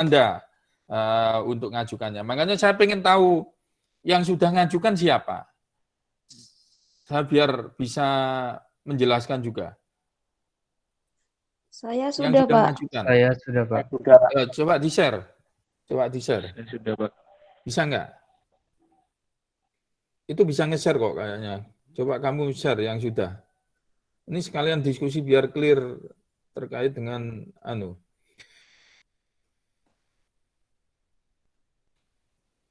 Anda untuk ngajukannya. Makanya saya ingin tahu yang sudah ngajukan siapa. Saya biar bisa menjelaskan juga. Saya Yang sudah, sudah Pak. mengajukan. Saya sudah, Pak. Coba di-share. Coba di-share. Saya sudah, Pak. Bisa nggak? Itu bisa nge-share kok kayaknya. Coba kamu share yang sudah. Ini sekalian diskusi biar clear terkait dengan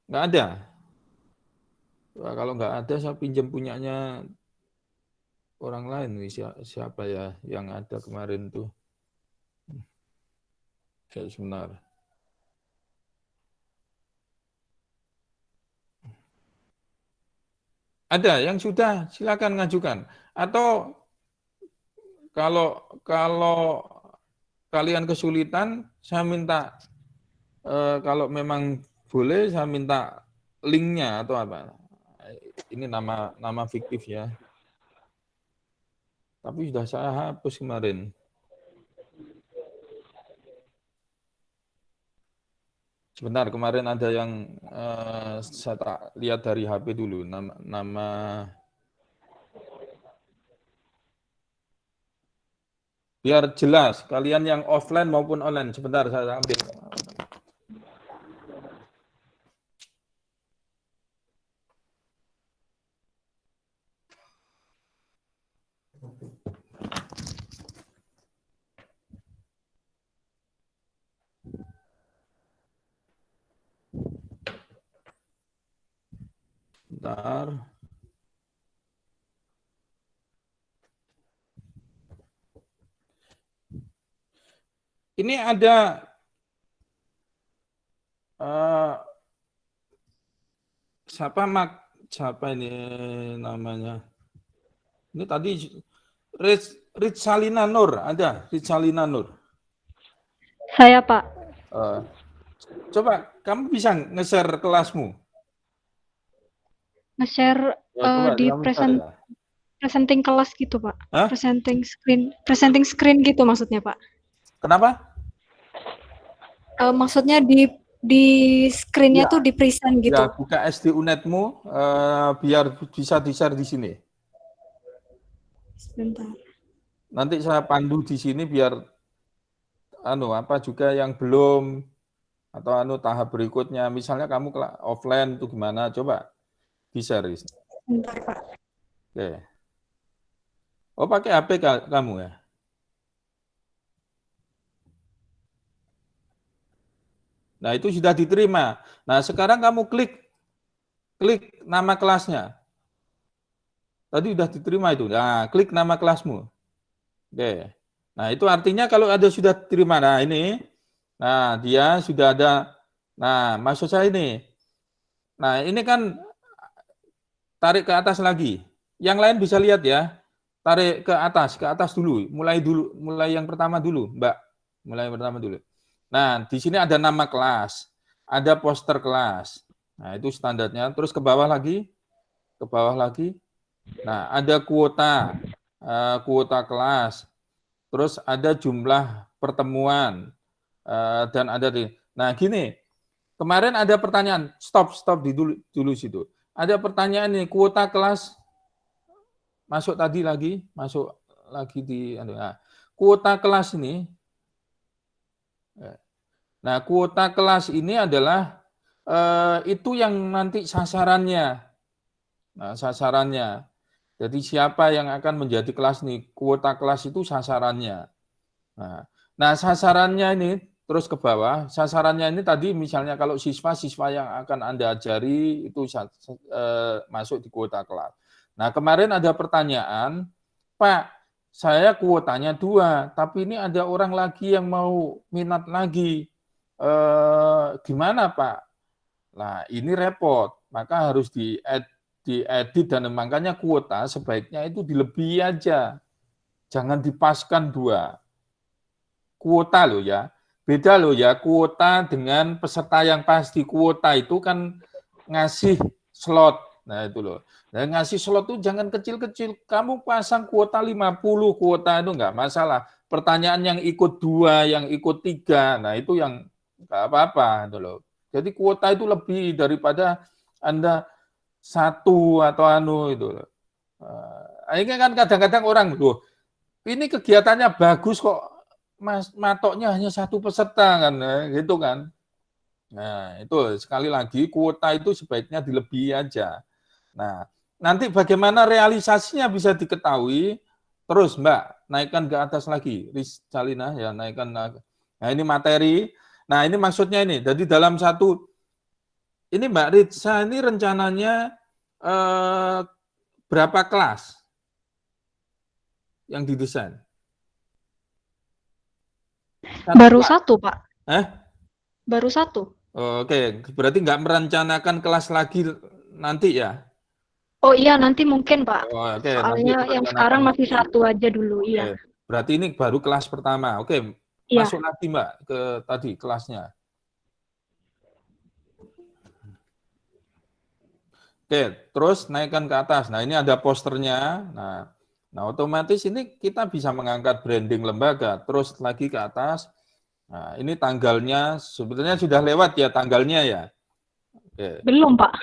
nggak ada. Wah, kalau nggak ada saya pinjam punyanya orang lain. Siapa ya yang ada kemarin tuh? Sebentar. Ada yang sudah, silakan ngajukan. Atau kalau kalian kesulitan, saya minta kalau memang boleh saya minta linknya atau apa. Ini nama fiktif ya. Tapi sudah saya hapus kemarin. Sebentar, kemarin ada yang saya tak lihat dari HP dulu. Nama biar jelas, kalian yang offline maupun online. Sebentar, saya ambil. Bentar. Ini ada siapa ini namanya? Ini tadi Rizalina Nur, ada Rizalina Nur. Saya, Pak. Coba kamu bisa nge-share kelasmu. Nge-share di presenting kelas gitu, Pak. Hah? Presenting screen gitu maksudnya, Pak. Kenapa? Maksudnya di screen-nya tuh di present gitu. Ya, buka SD Unetmu biar bisa di-share di sini. Sebentar. Nanti saya pandu di sini biar apa juga yang belum atau tahap berikutnya. Misalnya kamu offline itu gimana? Coba di-share. Sebentar, Pak. Oke. Oh, pakai HP kamu ya? Nah, itu sudah diterima. Nah, sekarang kamu klik nama kelasnya. Tadi sudah diterima itu. Nah, klik nama kelasmu. Oke. Nah, itu artinya kalau ada sudah diterima. Nah, ini. Nah, dia sudah ada. Nah, maksud saya ini. Nah, ini kan tarik ke atas lagi. Yang lain bisa lihat ya. Tarik ke atas dulu. Mulai yang pertama dulu, Mbak. Mulai yang pertama dulu. Nah, di sini ada nama kelas, ada poster kelas. Nah, itu standarnya. Terus ke bawah lagi. Nah, ada kuota kelas. Terus ada jumlah pertemuan dan ada di. Nah, gini. Kemarin ada pertanyaan. Stop dulu situ. Ada pertanyaan nih, kuota kelas masuk lagi di. Nah, kuota kelas ini. Nah, kuota kelas ini adalah itu yang nanti sasarannya. Nah, sasarannya. Jadi siapa yang akan menjadi kelas ini? Kuota kelas itu sasarannya. Nah, sasarannya ini terus ke bawah. Sasarannya ini tadi misalnya kalau siswa yang akan Anda ajari itu masuk di kuota kelas. Nah, kemarin ada pertanyaan, Pak, saya kuotanya 2, tapi ini ada orang lagi yang mau minat lagi. Gimana, Pak? Nah, ini repot. Maka harus diedit dan makanya kuota sebaiknya itu dilebihi aja. Jangan dipaskan 2. Kuota loh ya. Beda loh ya, kuota dengan peserta yang pasti. Kuota itu kan ngasih slot. Nah, itu loh. Nah, ngasih slot itu jangan kecil-kecil. Kamu pasang kuota 50 kuota itu enggak masalah. Pertanyaan yang ikut 2, yang ikut 3, nah itu yang nggak apa-apa, gitu loh. Jadi kuota itu lebih daripada Anda satu atau itu loh. Ini kan kadang-kadang orang, loh, ini kegiatannya bagus kok, Mas, matoknya hanya satu peserta kan, gitu kan. Nah, itu sekali lagi kuota itu sebaiknya dilebihi aja. Nah, nanti bagaimana realisasinya bisa diketahui, terus Mbak, naikkan ke atas lagi, Rizalina, ya naikkan. Nah, ini materi. Nah, ini maksudnya ini, jadi dalam satu, ini Mbak Ritsa ini rencananya berapa kelas yang didesain? Baru satu, Pak. Baru satu. Oke, berarti nggak merencanakan kelas lagi nanti ya? Oh iya, nanti mungkin Pak. Oke, nanti Soalnya yang sekarang masih satu aja dulu, iya. Berarti ini baru kelas pertama. Oke, Iya. masuk lagi Mbak ke tadi kelasnya. Oke, terus naikkan ke atas. Nah, ini ada posternya. Nah, otomatis ini kita bisa mengangkat branding lembaga. Terus lagi ke atas. Nah, ini tanggalnya sebetulnya sudah lewat ya tanggalnya ya. Oke. Belum Pak,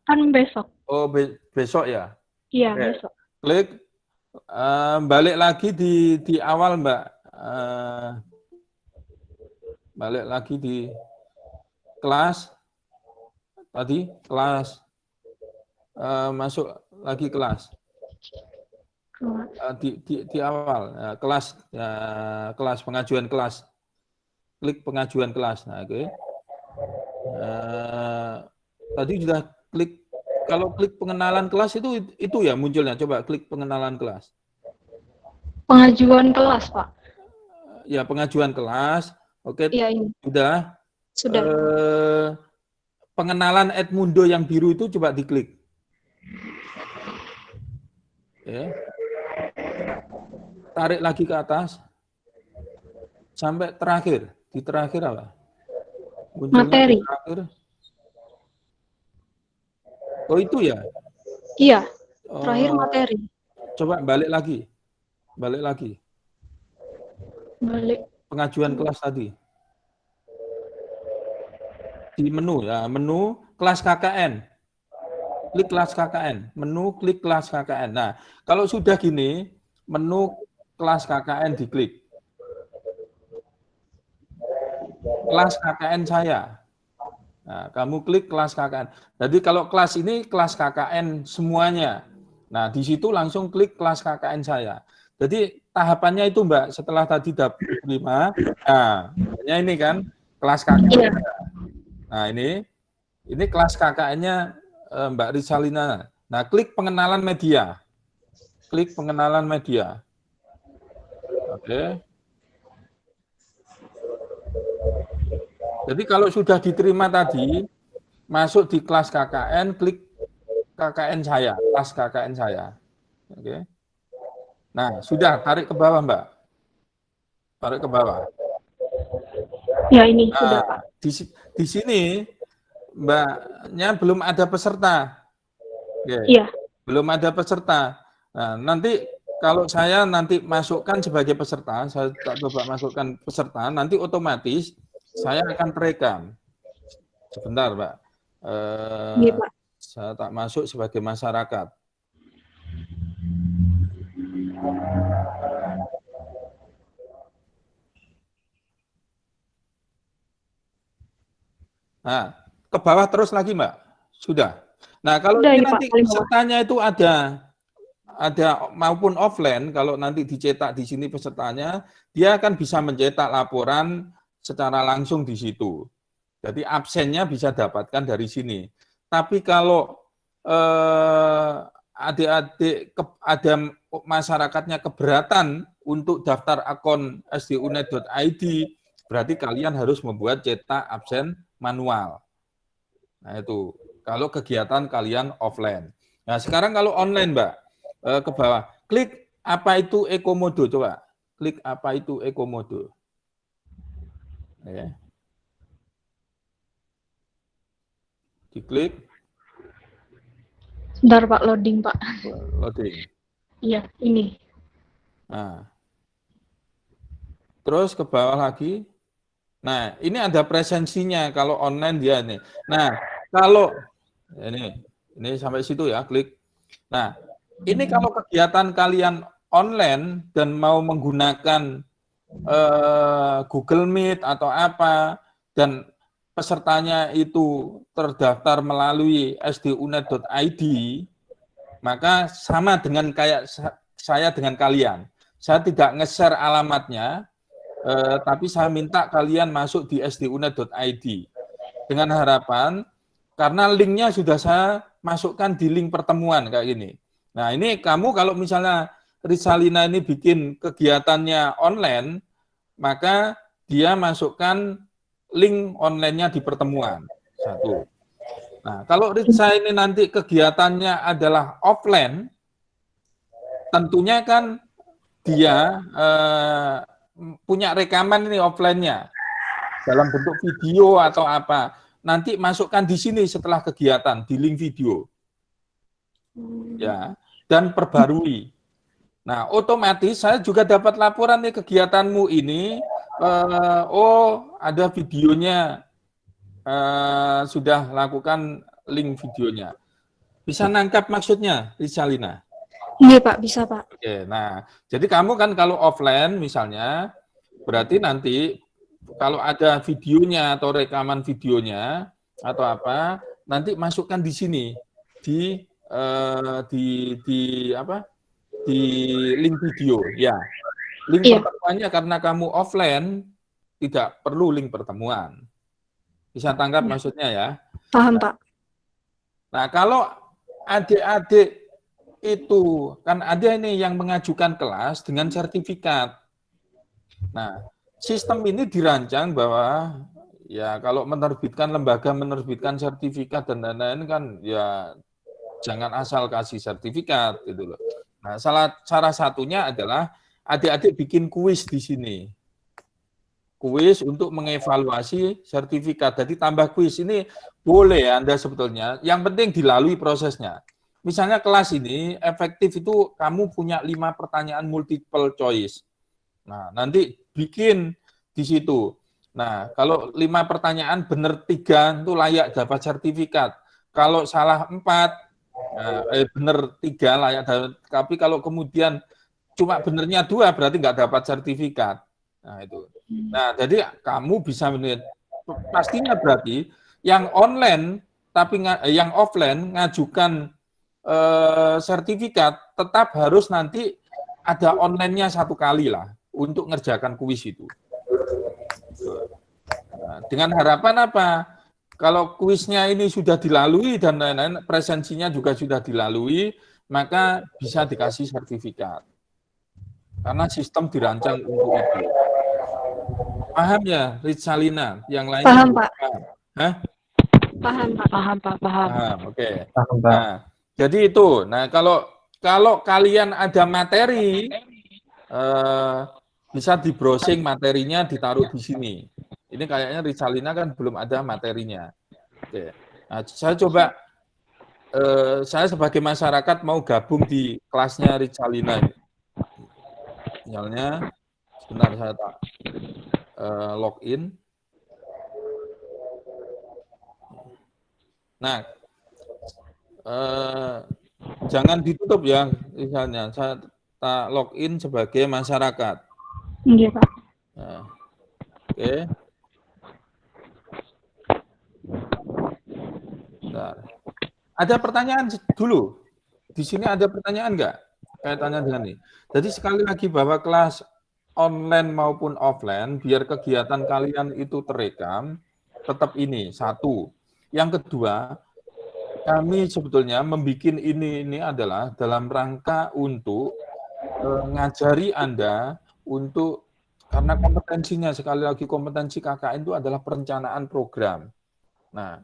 kan besok. Oh, besok ya? Iya, besok. Klik, balik lagi di awal Mbak. Balik lagi di kelas. Tadi kelas. Masuk lagi kelas. Di awal kelas, kelas pengajuan kelas. Klik pengajuan kelas. Nah, oke. Tadi sudah klik. Kalau klik pengenalan kelas itu ya munculnya. Coba klik pengenalan kelas. Pengajuan kelas, Pak. Ya, pengajuan kelas. Oke. Iya, ini. Sudah. Sudah. Pengenalan Edmundo yang biru itu coba diklik. Ya. Tarik lagi ke atas. Sampai terakhir. Di terakhir apa? Munculnya materi. Di terakhir. Oh, itu ya? Iya. Terakhir materi. Coba balik lagi. Balik lagi. Balik. Pengajuan kelas tadi. Di menu ya, menu kelas KKN. Klik kelas KKN. Menu klik kelas KKN. Nah, kalau sudah gini, menu kelas KKN diklik. Kelas KKN saya. Nah, kamu klik kelas KKN. Jadi kalau kelas ini kelas KKN semuanya. Nah, di situ langsung klik kelas KKN saya. Jadi tahapannya itu Mbak, setelah tadi dapur 5, nah, ini kan kelas KKN. Nah, ini kelas KKN-nya Mbak Rizalina. Nah, klik pengenalan media. Klik pengenalan media. Oke. Jadi kalau sudah diterima tadi, masuk di kelas KKN, klik KKN saya, kelas KKN saya. Oke. Nah, sudah, tarik ke bawah, Mbak. Tarik ke bawah. Ya, ini sudah, Pak. Di sini, Mbaknya belum ada peserta. Oke. Iya. Belum ada peserta. Nah, nanti kalau saya nanti masukkan sebagai peserta, saya tak coba masukkan peserta, nanti otomatis saya akan terekam. Sebentar, Mbak. Iya, Pak. Saya tak masuk sebagai masyarakat. Nah, ke bawah terus lagi, Mbak. Sudah. Nah, kalau Sudah, ini ini, nanti Pak, pesertanya itu ada maupun offline, kalau nanti dicetak di sini pesertanya, dia akan bisa mencetak laporan secara langsung di situ. Jadi absennya bisa dapatkan dari sini. Tapi kalau adik-adik ada masyarakatnya keberatan untuk daftar akun sdunet.id, berarti kalian harus membuat cetak absen manual. Nah, itu kalau kegiatan kalian offline. Nah, sekarang kalau online, Mbak, ke bawah, klik apa itu Ekomodo, coba. Klik apa itu Ekomodo. Ya. Diklik. Bentar, Pak, loading, Pak. Loading. Iya, ini. Nah. Terus ke bawah lagi. Nah, ini ada presensinya kalau online dia nih. Nah, kalau ini sampai situ ya, klik. Nah, ini kalau kegiatan kalian online dan mau menggunakan Google Meet atau apa dan pesertanya itu terdaftar melalui sdunet.id, maka sama dengan kayak saya dengan kalian. Saya tidak nge-share alamatnya, tapi saya minta kalian masuk di sdunet.id dengan harapan karena linknya sudah saya masukkan di link pertemuan kayak gini. Nah, ini kamu kalau misalnya Rizalina ini bikin kegiatannya online, maka dia masukkan link online-nya di pertemuan. Satu. Nah, kalau Ritsa ini nanti kegiatannya adalah offline, tentunya kan dia punya rekaman ini offline-nya dalam bentuk video atau apa. Nanti masukkan di sini setelah kegiatan di link video. Ya, dan perbarui. Nah, otomatis saya juga dapat laporan nih kegiatanmu ini oh ada videonya sudah lakukan link videonya. Bisa nangkap maksudnya, Rizalina? Iya Pak, bisa Pak. Oke, nah, jadi kamu kan kalau offline misalnya, berarti nanti kalau ada videonya atau rekaman videonya atau apa, nanti masukkan di sini di apa? Di link video, ya. Link Iya, pertemuannya karena kamu offline tidak perlu link pertemuan. Bisa tangkap iya. maksudnya ya. Paham Pak. Nah, kalau adik-adik itu kan ada ini yang mengajukan kelas dengan sertifikat. Nah, sistem ini dirancang bahwa ya kalau menerbitkan lembaga menerbitkan sertifikat dan lain-lain kan ya jangan asal kasih sertifikat gitu loh. Nah, salah satunya adalah adik-adik bikin kuis di sini. Kuis untuk mengevaluasi sertifikat. Jadi tambah kuis ini boleh Anda sebetulnya. Yang penting dilalui prosesnya. Misalnya kelas ini efektif itu kamu punya 5 pertanyaan multiple choice. Nah, nanti bikin di situ. Nah, kalau 5 pertanyaan benar 3 itu layak dapat sertifikat. Kalau salah 4, benar 3 layak dapat. Tapi kalau kemudian cuma benernya 2 berarti nggak dapat sertifikat. Nah, itu. Nah, jadi kamu bisa melihat pastinya berarti yang online tapi yang offline ngajukan sertifikat tetap harus nanti ada online-nya 1 kali lah untuk ngerjakan kuis itu. Nah, dengan harapan apa? Kalau kuisnya ini sudah dilalui dan lain-lain, presensinya juga sudah dilalui, maka bisa dikasih sertifikat. Karena sistem dirancang untuk itu. Paham ya, Rizalina? Yang lainnya Paham belum Pak. paham? Hah? Paham Pak. Paham, Pak, paham. Paham, oke. Paham, Pak. Nah, jadi itu. Nah, kalau kalian ada materi, bisa di browsing materinya ditaruh di sini. Ini kayaknya Rizalina kan belum ada materinya. Oke. Nah, saya coba, saya sebagai masyarakat mau gabung di kelasnya Rizalina ini. Misalnya, sebentar saya tak login. Nah, jangan ditutup ya, misalnya saya tak login sebagai masyarakat. Iya Pak. Nah, oke. Bentar. Ada pertanyaan dulu. Di sini ada pertanyaan nggak kaitannya dengan ini? Jadi sekali lagi bahwa kelas online maupun offline, biar kegiatan kalian itu terekam, tetap ini, satu. Yang kedua, kami sebetulnya membuat ini adalah dalam rangka untuk ngajari Anda untuk, karena kompetensinya, sekali lagi kompetensi KKN itu adalah perencanaan program. Nah,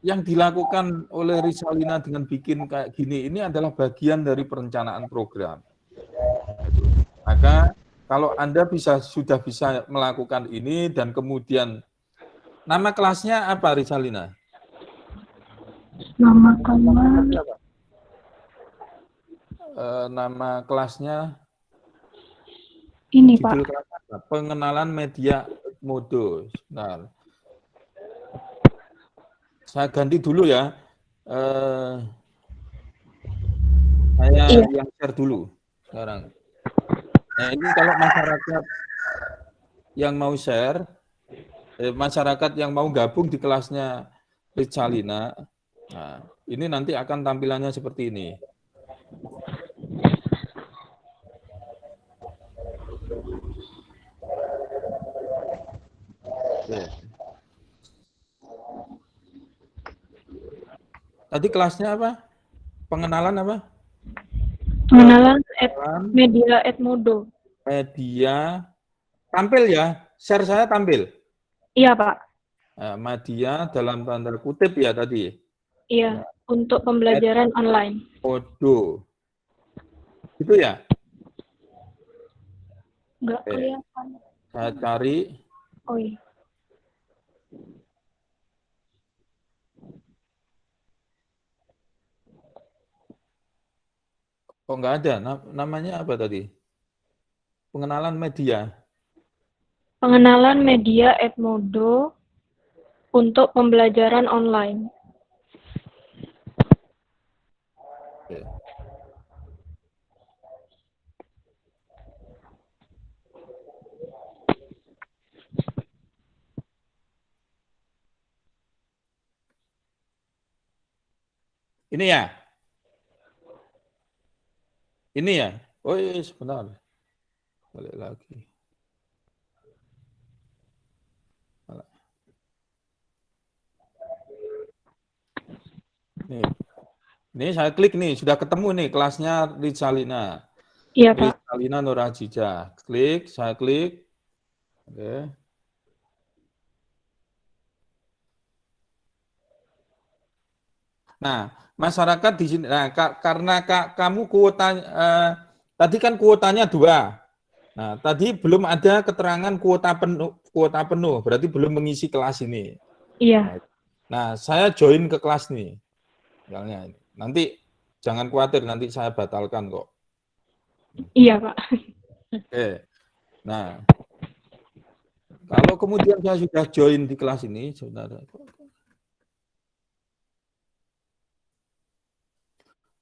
yang dilakukan oleh Rizalina dengan bikin kayak gini ini adalah bagian dari perencanaan program. Maka kalau Anda sudah bisa melakukan ini dan kemudian nama kelasnya apa, Rizalina? Nama kelas. Nama kelasnya Ini judul Pak. kelas apa? Pengenalan media Edmodo. Nah, saya ganti dulu ya. Saya Iya. yang share dulu sekarang. Nah, ini kalau masyarakat yang mau share, masyarakat yang mau gabung di kelasnya Rizalina, nah, ini nanti akan tampilannya seperti ini. Oke. Tadi kelasnya apa? Pengenalan apa? Pengenalan Pengenalan media Edmodo. media. Tampil ya, share saya tampil. Iya, Pak. Nah, media dalam tanda kutip ya tadi. Iya, untuk pembelajaran online. Edmodo. Itu ya? Nggak Oke. kelihatan. Saya cari. Oh iya. Oh, nggak ada. Namanya apa tadi? Pengenalan media. Pengenalan media Edmodo untuk pembelajaran online. Oke. Ini ya? Ini ya? Oh iya, sebentar. Balik lagi. Ini saya klik nih, sudah ketemu nih kelasnya Rizalina. Iya, Pak. Rizalina Nur Azizah. Klik, saya klik. Oke. Nah, masyarakat di sini, nah, karena kamu kuota, tadi kan kuotanya 2. Nah, tadi belum ada keterangan kuota penuh, berarti belum mengisi kelas ini. Iya. Nah, saya join ke kelas nih. Misalnya, nanti jangan khawatir, nanti saya batalkan kok. Iya, Pak. Oke. Nah, kalau kemudian saya sudah join di kelas ini, saudara.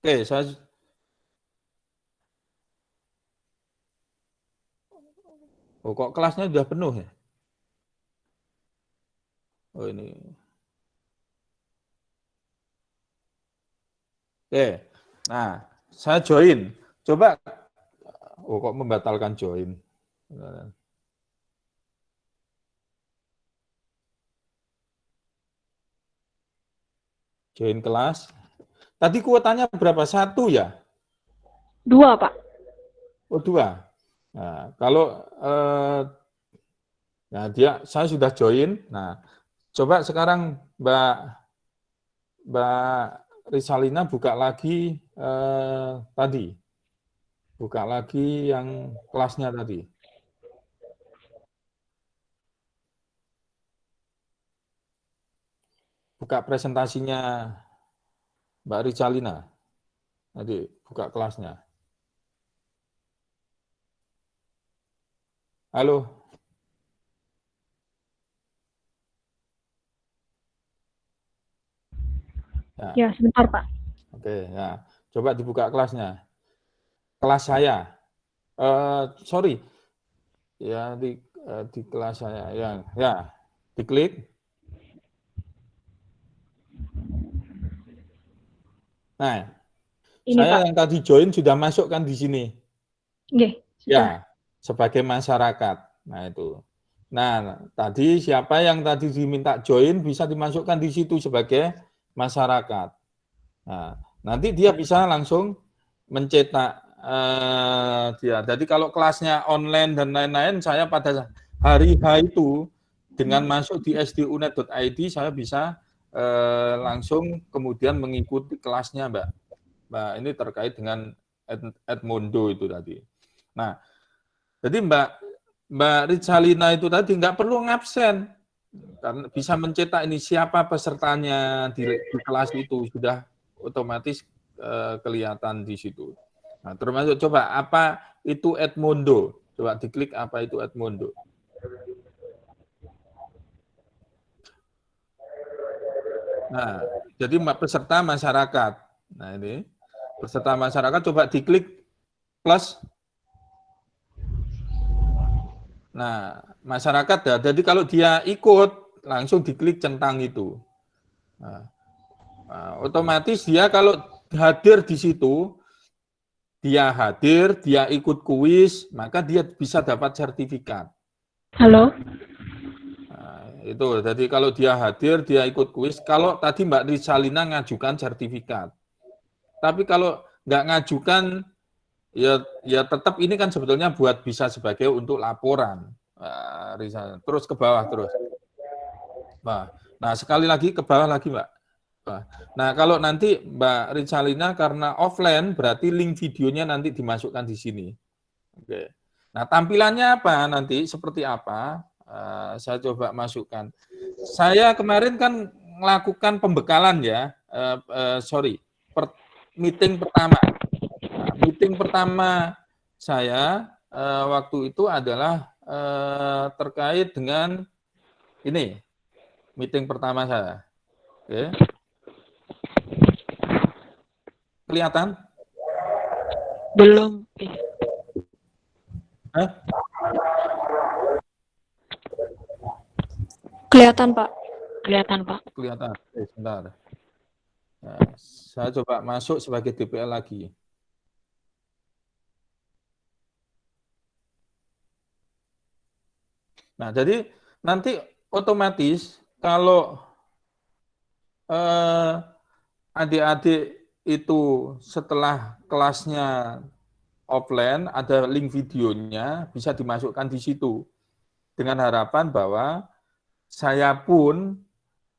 Oke, oh kok kelasnya sudah penuh ya? Oh ini. Oke. Nah, saya join. Coba, oh kok membatalkan join? Join kelas. Tadi kuotanya berapa? 1 ya? 2, Pak. Oh 2. Nah, kalau nah saya sudah join. Nah, coba sekarang Mbak Rizalina buka lagi tadi. Buka lagi yang kelasnya tadi. Buka presentasinya Mbak Rizalina. Nanti buka kelasnya. Halo. Ya, sebentar, Pak. Oke, ya. Coba dibuka kelasnya. Kelas saya. Sorry. Ya, di kelas saya. Ya, diklik. Nah, Ini, saya Pak. yang tadi join sudah masuk kan di sini. Nggih, sudah. Ya, sebagai masyarakat. Nah, itu. Nah, tadi siapa yang tadi diminta join bisa dimasukkan di situ sebagai masyarakat. Nah, nanti dia bisa langsung mencetak dia. Jadi kalau kelasnya online dan lain-lain, saya pada hari H itu dengan masuk di sdunet.id saya bisa langsung kemudian mengikuti kelasnya, Mbak. Mbak, ini terkait dengan Edmodo itu tadi. Nah, jadi Mbak Rizalina itu tadi nggak perlu ngabsen, karena bisa mencetak ini siapa pesertanya di kelas itu sudah otomatis kelihatan di situ. Nah, termasuk coba apa itu Edmodo? Coba diklik apa itu Edmodo. Nah, jadi peserta masyarakat. Nah, ini peserta masyarakat coba diklik plus. Nah, masyarakat ya. Jadi kalau dia ikut langsung diklik centang itu. Nah, otomatis dia kalau hadir di situ, dia ikut kuis, maka dia bisa dapat sertifikat. Halo? Nah, itu, jadi kalau dia hadir, dia ikut kuis. Kalau tadi Mbak Rizalina ngajukan sertifikat, tapi kalau nggak ngajukan, ya tetap ini kan sebetulnya buat bisa sebagai untuk laporan. Terus ke bawah terus. Nah, sekali lagi ke bawah lagi Mbak. Nah, kalau nanti Mbak Rizalina karena offline, berarti link videonya nanti dimasukkan di sini. Oke. Nah, tampilannya apa nanti, seperti apa? Saya coba masukkan. Saya kemarin kan melakukan pembekalan ya, meeting pertama. Nah, meeting pertama saya waktu itu adalah terkait dengan ini, meeting pertama saya. Oke. Kelihatan? Belum. Hah? Kelihatan, Pak. Kelihatan, Pak. Kelihatan. Sebentar. Nah, saya coba masuk sebagai DPL lagi. Nah, jadi nanti otomatis kalau adik-adik itu setelah kelasnya offline, ada link videonya, bisa dimasukkan di situ. Dengan harapan bahwa saya pun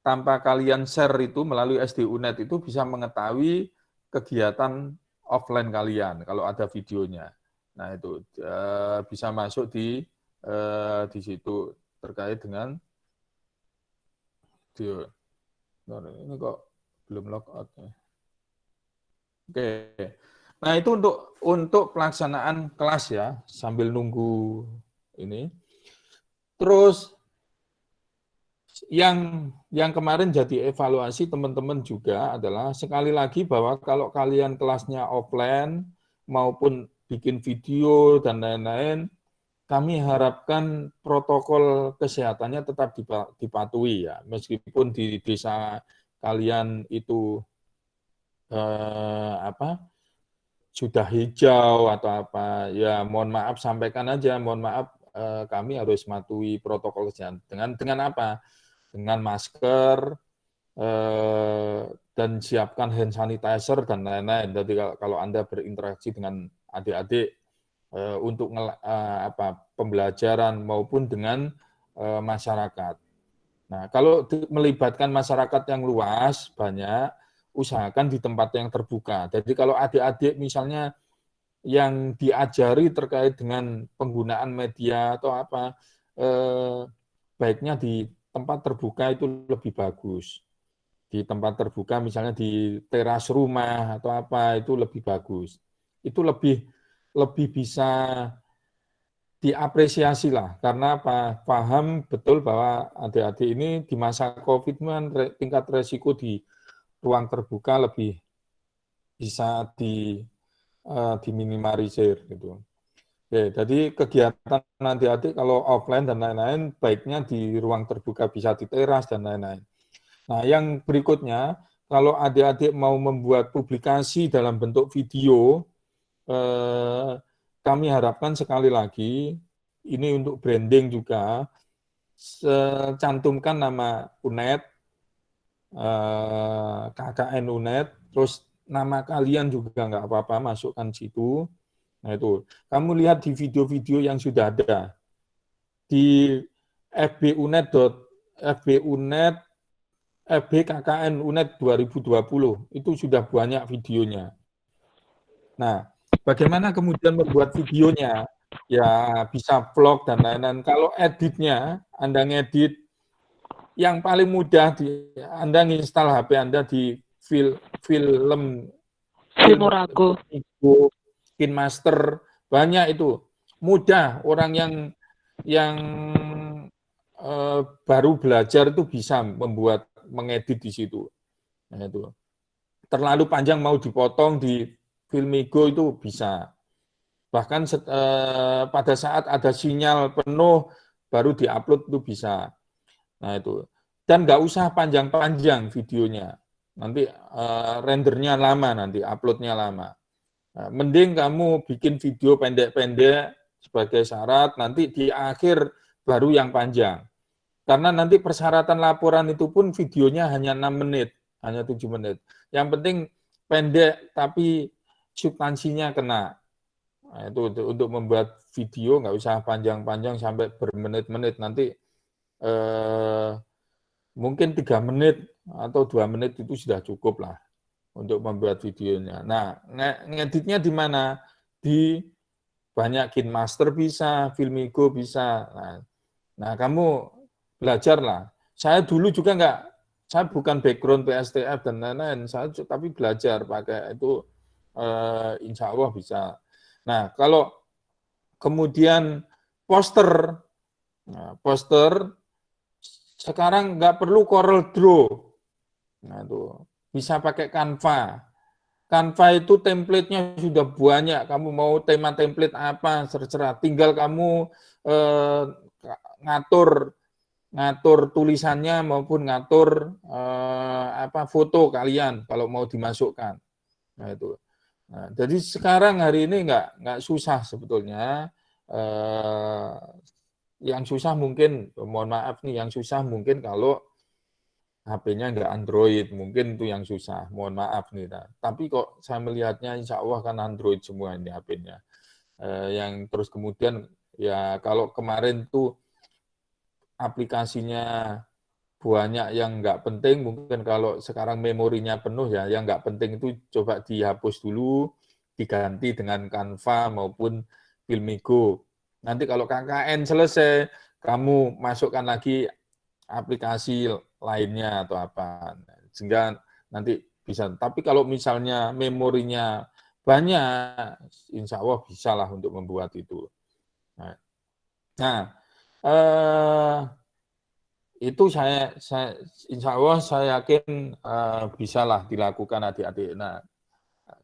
tanpa kalian share itu melalui SDUNet itu bisa mengetahui kegiatan offline kalian kalau ada videonya. Nah itu bisa masuk di situ terkait dengan video. Ini kok belum logout ya. Oke. Nah itu untuk pelaksanaan kelas ya sambil nunggu ini. Terus yang kemarin jadi evaluasi teman-teman juga adalah sekali lagi bahwa kalau kalian kelasnya offline maupun bikin video dan lain-lain, kami harapkan protokol kesehatannya tetap dipatuhi ya, meskipun di desa kalian itu sudah hijau atau apa, ya mohon maaf sampaikan aja, mohon maaf kami harus mematuhi protokol kesehatan dengan apa? Dengan masker dan siapkan hand sanitizer dan lain-lain. Jadi kalau Anda berinteraksi dengan adik-adik untuk pembelajaran maupun dengan masyarakat. Nah, kalau melibatkan masyarakat yang luas banyak, usahakan di tempat yang terbuka. Jadi kalau adik-adik misalnya yang diajari terkait dengan penggunaan media atau apa, baiknya di tempat terbuka itu lebih bagus. Di tempat terbuka misalnya di teras rumah atau apa itu lebih bagus. Itu lebih bisa diapresiasi lah, karena apa? Paham betul bahwa adik-adik ini di masa COVID kan tingkat resiko di ruang terbuka lebih bisa diminimalisir gitu. Oke, jadi kegiatan adik-adik kalau offline dan lain-lain baiknya di ruang terbuka, bisa di teras dan lain-lain. Nah, yang berikutnya, kalau adik-adik mau membuat publikasi dalam bentuk video, kami harapkan sekali lagi, ini untuk branding juga, cantumkan nama UNED, KKN UNED, terus nama kalian juga nggak apa-apa, masukkan situ. Nah itu, kamu lihat di video-video yang sudah ada, di FBKKN UNED 2020, itu sudah banyak videonya. Nah, bagaimana kemudian membuat videonya? Ya, bisa vlog dan lain-lain. Kalau editnya, Anda ngedit, yang paling mudah, Anda nginstal HP Anda di Filmorago, KineMaster, banyak itu. Mudah, orang yang baru belajar itu bisa mengedit di situ. Nah, itu. Terlalu panjang mau dipotong di Filmigo itu bisa. Bahkan pada saat ada sinyal penuh baru diupload itu bisa. Nah itu. Dan nggak usah panjang-panjang videonya. Nanti rendernya lama, nanti uploadnya lama. Nah, mending kamu bikin video pendek-pendek sebagai syarat, nanti di akhir baru yang panjang. Karena nanti persyaratan laporan itu pun videonya hanya 6 menit, hanya 7 menit. Yang penting pendek tapi substansinya kena. Nah, itu untuk membuat video nggak usah panjang-panjang sampai bermenit-menit, nanti mungkin 3 menit atau 2 menit itu sudah cukup lah untuk membuat videonya. Nah, ngeditnya di mana? Di banyak KineMaster bisa, Filmigo bisa. Nah, kamu belajarlah. Saya dulu juga saya bukan background PSTF dan lain-lain, tapi belajar pakai itu, insya Allah bisa. Nah, kalau kemudian poster, sekarang nggak perlu Corel Draw. Nah, itu bisa pakai Canva. Canva itu template-nya sudah banyak. Kamu mau tema template apa, terserah. Tinggal kamu ngatur tulisannya maupun ngatur foto kalian kalau mau dimasukkan. Nah, itu. Nah, jadi sekarang hari ini nggak susah sebetulnya. Yang susah mungkin, mohon maaf nih, yang susah mungkin kalau HP-nya nggak Android, mungkin itu yang susah, mohon maaf nih. Tapi kok saya melihatnya insya Allah kan Android semua ini HP-nya. Yang terus kemudian ya kalau kemarin tuh aplikasinya banyak yang nggak penting, mungkin kalau sekarang memorinya penuh ya, yang nggak penting itu coba dihapus dulu, diganti dengan Canva maupun Filmigo. Nanti kalau KKN selesai, kamu masukkan lagi aplikasi lainnya atau apa, sehingga nanti bisa. Tapi kalau misalnya memorinya banyak, insya Allah bisa lah untuk membuat itu. Nah, itu saya insya Allah saya yakin bisa lah dilakukan adik-adik. Nah,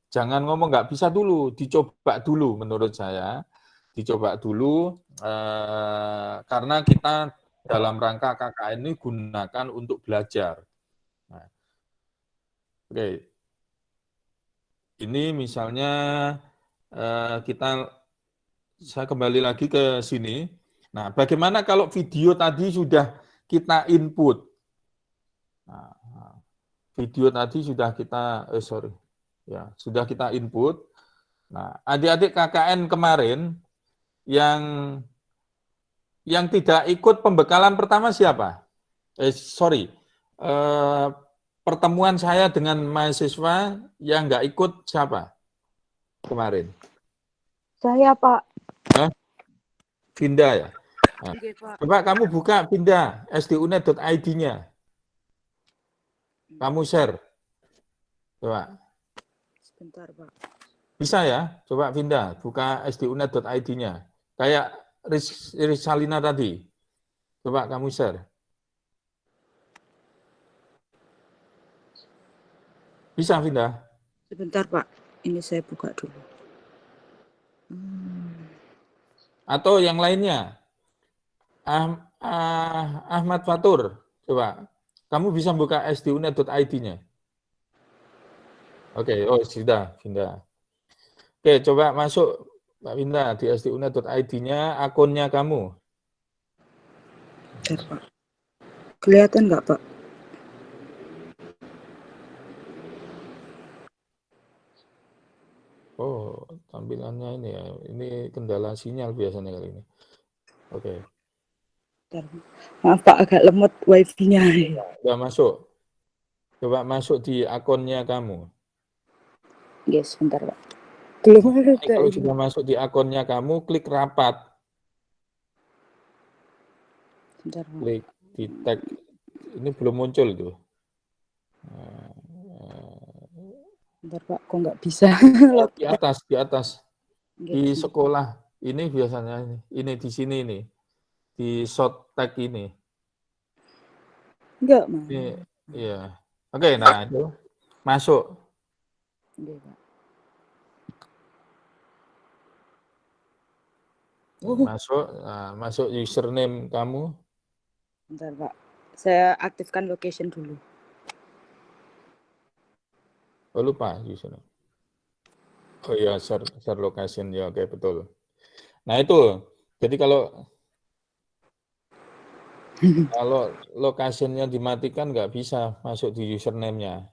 jangan ngomong nggak bisa dulu, dicoba dulu menurut saya. Dicoba dulu, karena kita dalam rangka KKN ini gunakan untuk belajar. Nah, oke. Ini misalnya saya kembali lagi ke sini. Nah, bagaimana kalau video tadi sudah kita input? Nah, video tadi sudah kita, sudah kita input. Nah, adik-adik KKN kemarin yang tidak ikut pembekalan pertama siapa? Pertemuan saya dengan mahasiswa yang nggak ikut siapa kemarin? Saya, Pak. Vinda ya? Nah, Oke, Pak. coba kamu buka Vinda, sdunet.id-nya. Kamu share. Coba. Sebentar, Pak. Bisa ya? Coba Vinda, buka sdunet.id-nya. Kayak Risalina tadi. Coba kamu share. Bisa, Vinda? Sebentar, Pak. Ini saya buka dulu. Atau yang lainnya. Ahmad Fatur. Coba. Kamu bisa buka sdunet.id-nya. Oke, sudah, Vinda. Oke, coba masuk, Mbak Vinda, di sdunet.id-nya, akunnya kamu. Bentar, Pak. Kelihatan nggak, Pak? Oh, tampilannya ini ya. Ini kendala sinyal biasanya kali ini. Oke. Bentar. Maaf, Pak. Agak lemot wifi-nya. Sudah masuk. Coba masuk di akunnya kamu. Yes, bentar, Pak. Belum ada. Kalau sudah masuk di akunnya kamu, klik rapat. Bentar, Pak. Klik di tag. Ini belum muncul itu. Bentar, Pak. Kok nggak bisa? Di atas. Di sekolah. Ini biasanya ini di sini nih. Di short tag ini. Enggak, Mas. Ini, iya. Oke, nah itu masuk. Nggih, Pak. Masuk, nah, masuk username kamu. Bentar, Pak. Saya aktifkan location dulu. Oh, lupa username. Oh iya, share location ya, oke betul. Nah itu, jadi kalau location-nya dimatikan nggak bisa masuk di username-nya.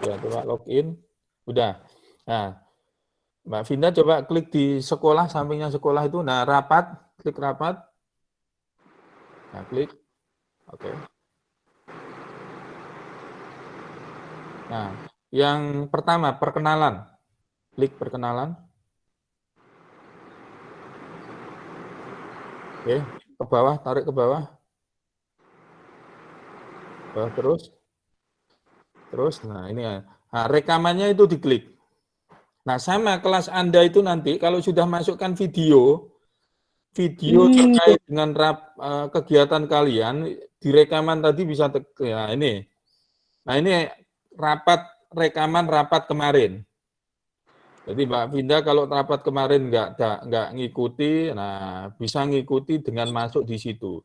Ya, coba login. Udah. Nah, Mbak Vinda coba klik di sekolah, sampingnya sekolah itu. Nah, rapat, klik rapat. Nah, klik. Oke. Nah, yang pertama, perkenalan. Klik perkenalan. Oke, ke bawah, tarik ke bawah. Bawah terus. Terus, nah ini ya. Nah, rekamannya itu diklik. Nah, sama kelas Anda itu nanti kalau sudah masukkan video terkait dengan kegiatan kalian, di rekaman tadi bisa, ya ini. Nah, ini rekaman rapat kemarin. Jadi Mbak Vinda kalau rapat kemarin nggak ngikuti, nah bisa ngikuti dengan masuk di situ.